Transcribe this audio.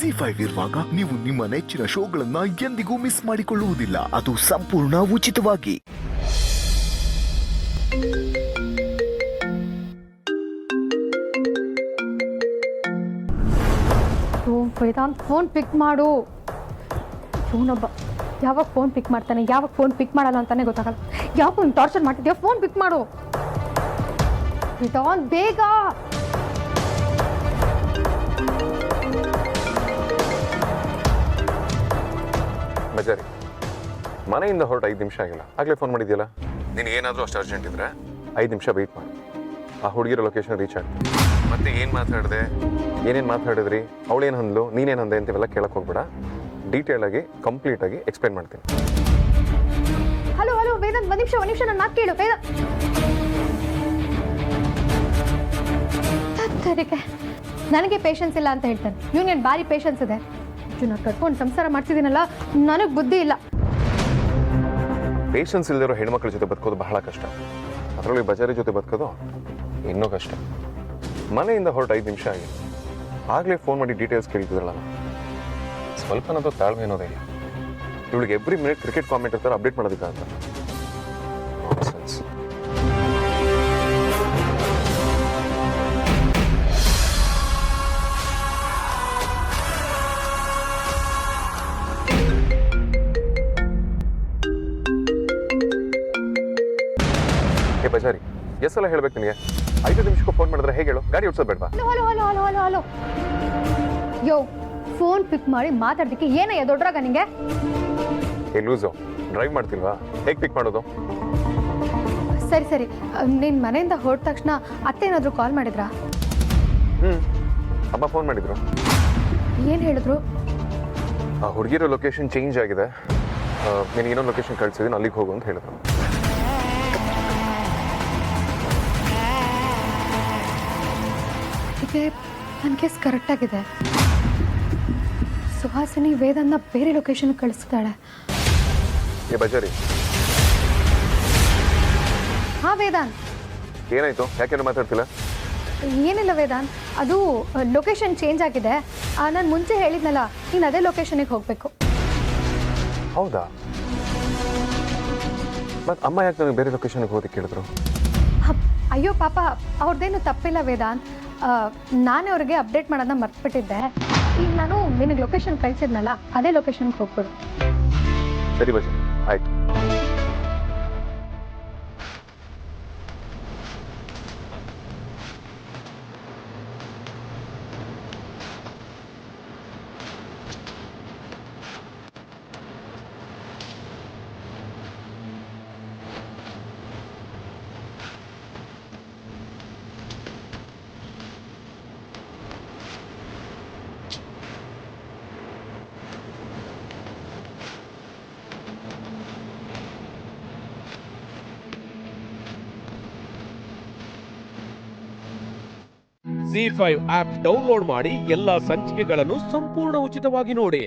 ಜಿ5 ಇರುವಾಗ ನೀವು ನಿಮ್ಮ ನೆಚ್ಚಿನ ಶೋಗಳನ್ನ ಎಂದಿಗೂ ಮಿಸ್ ಮಾಡಿಕೊಳ್ಳುವುದಿಲ್ಲ. ಅದು ಸಂಪೂರ್ಣ ಉಚಿತವಾಗಿ. ವೇದಾಂತ್ ಫೋನ್ ಪಿಕ್ ಮಾಡು. ಇವನೊಬ್ಬ ಯಾವಾಗ ಫೋನ್ ಪಿಕ್ ಮಾಡ್ತಾನೆ, ಯಾವಾಗ ಫೋನ್ ಪಿಕ್ ಮಾಡಲ್ಲ ಅಂತಾನೆ ಗೊತ್ತಾಗಲ್ಲ. ಯಾವಾಗ ಟಾರ್ಚರ್ ಮಾಡ್ತಿದ್ಯಾ? ಫೋನ್ ಪಿಕ್ ಮಾಡು ವೇದಾಂತ್, ಬೇಗ. ಬಜಾರಿ, ಮನೆಯಿಂದ ಹೊರಟು 5 ನಿಮಿಷ ಆಗಿಲ್ಲ, ಆಗಲೇ ಫೋನ್ ಮಾಡಿದ್ಯಲ್ಲ. ನೀನು ಏನಾದರೂ ಅಷ್ಟು ಅರ್ಜೆಂಟ್ ಇದ್ರೆ 5 ನಿಮಿಷ ವೆಯ್ಟ್ ಮಾಡಿ, ಆ ಹುಡುಗಿರೋ ಲೊಕೇಶನ್ ರೀಚ್ ಆಗ್ತೀನಿ. ಮತ್ತೆ ಏನು ಮಾತಾಡಿದೆ, ಏನೇನು ಮಾತಾಡಿದ್ರಿ, ಅವಳೇನು ಅಂದ್ಲು, ನೀನೇನು ಅಂದೆ ಅಂತೀವೆಲ್ಲ ಕೇಳಕ್ಕೆ ಹೋಗ್ಬೇಡ. ಡೀಟೇಲ್ ಆಗಿ ಕಂಪ್ಲೀಟ್ ಆಗಿ ಎಕ್ಸ್ಪ್ಲೇನ್ ಮಾಡ್ತೀನಿ. ಹಲೋ ಹಲೋ ವೇದಾಂತ್, ಒಂದು ನಿಮಿಷ ನನ್ನ ಮಾತು ಕೇಳು. ವೇದಾಂತ್ ನನಗೆ ಪೇಷನ್ಸ್ ಇಲ್ಲ ಅಂತ ಹೇಳ್ತಾನೆ. ಇವನೇನು ಭಾರಿ ಪೇಷನ್ಸ್ ಇದೆ. ನಾನು ಕಟ್ಕೊಂಡು ಸಂಸಾರ ಮಾಡ್ತಿದ್ದೀನಲ್ಲ, ನನಗೆ ಬುದ್ಧಿ ಇಲ್ಲ. ಪೇಷನ್ಸ್ ಇಲ್ಲದಿರೋ ಹೆಣ್ಮಕ್ಳ ಜೊತೆ ಬದುಕೋದು ಬಹಳ ಕಷ್ಟ. ಅದರಲ್ಲಿ ಬಜಾರಿ ಜೊತೆ ಬದುಕೋದು ಇನ್ನೂ ಕಷ್ಟ. ಮನೆಯಿಂದ ಹೊರಟು 5 ನಿಮಿಷ ಆಗಿದೆ, ಆಗಲೇ ಫೋನ್ ಮಾಡಿ ಡೀಟೇಲ್ಸ್ ಕೇಳ್ತಿದ್ರಲ್ಲ. ಸ್ವಲ್ಪನಾದ್ರೂ ತಾಳ್ಮೆ ಅನ್ನೋದೇ ಇಲ್ಲ. ಇವಳಿಗೆ ಎವ್ರಿ ಮಿನಿಟ್ ಕ್ರಿಕೆಟ್ ಕಾಮೆಂಟ್ ಥರ ಅಪ್ಡೇಟ್ ಮಾಡೋದಕ್ಕಾಗಲ್ಲ. ನಾನ್ಸೆನ್ಸ್. ಬಜಾರಿ, ಎಷ್ಟೆಲ್ಲ ಹೇಳ್ಬೇಕು ನಿನಗೆ? 5 ನಿಮಿಷಕ್ಕೂ ಫೋನ್ ಮಾಡಿದ್ರೆ ಹೇಗೆ ಹೇಳು? ಗಾಡಿ ಓಡಿಸೋದು ಬೇಡವಾ? Hello hello hello hello hello ಯೋ, ಫೋನ್ ಪಿಕ್ ಮಾಡಿ ಮಾತಾಡ್ಲಿಕ್ಕೆ ಏನಯ್ಯ ದೊಡ್ಡರಾಗ ನಿಂಗೆ? ಏ ಲೂಸು, ಡ್ರೈವ್ ಮಾಡ್ತಿಲ್ವಾ? ಹೇಗೆ ಪಿಕ್ ಮಾಡೋದು? ಸರಿ, ನೀನು ಮನೆಯಿಂದ ಹೊರಟ ತಕ್ಷಣ ಅತ್ತೆ ಏನಾದರೂ ಕಾಲ್ ಮಾಡಿದ್ರಾ? ಅಮ್ಮ ಫೋನ್ ಮಾಡಿದ್ರು. ಏನು ಹೇಳಿದ್ರು? ಆ ಹುಡುಗಿರೋ ಲೊಕೇಶನ್ ಚೇಂಜ್ ಆಗಿದೆ, ನೀನು ಇನ್ನೊಂದು ಲೊಕೇಶನ್ ಕಳಿಸಿದ್ದೀನಿ, ಅಲ್ಲಿಗೆ ಹೋಗು ಅಂತ ಹೇಳಿದ್ರು. ನನ್ನ ಕೇಸ್ ಕರೆಕ್ಟ್ ಆಗಿದೆ. ಸುಹಾಸಿನಿ ವೇದನ್ನ ಬೇರೆ ಲೊಕೇಶನ್ ಕಳಿಸ್ತಾಳೆ. ಏ ಬಜಾರಿ. ಹಾ ವೇದಾಂತ್, ಏನಾಯ್ತು? ಯಾಕೇನು ಮಾತಾಡ್ತಿಲ್ಲ? ಏನಿಲ್ಲ ವೇದಾಂತ್, ಅದು ಲೊಕೇಶನ್ ಚೇಂಜ್ ಆಗಿದೆ. ನಾನು ಮುಂಚೆ ಹೇಳಿದ್ನಲ್ಲ, ನೀನು ಅದೇ ಲೊಕೇಶನಿಗೆ ಹೋಗಬೇಕು. ಹೌದಾ? ಮತ್ತು ಅಮ್ಮ ಯಾಕೆ ನನಗೆ ಬೇರೆ ಲೊಕೇಶನ್ಗೆ ಹೋಗಿ ಕೇಳಿದ್ರು? ಅಯ್ಯೋ ಪಾಪ, ಅವ್ರದ್ದೇನು ತಪ್ಪಿಲ್ಲ ವೇದಾಂತ್. ನಾನೇ ಅವ್ರಿಗೆ ಅಪ್ಡೇಟ್ ಮಾಡೋದನ್ನ ಮರ್ತ್ಬಿಟ್ಟಿದ್ದೆ. ಈಗ ನಾನು ನಿನಗೆ ಲೊಕೇಶನ್ ಕಳಿಸಿದ್ನಲ್ಲ, ಅದೇ ಲೊಕೇಶನ್ಗೆ ಹೋಗ್ಬಿಡು. ಸರಿ ಬಜಾರಿ, ಆಯ್ತು. ಜಿ5 ಆಪ್ ಡೌನ್ಲೋಡ್ ಮಾಡಿ ಎಲ್ಲಾ ಸಂಚಿಕೆಗಳನ್ನು ಸಂಪೂರ್ಣ ಉಚಿತವಾಗಿ ನೋಡಿ.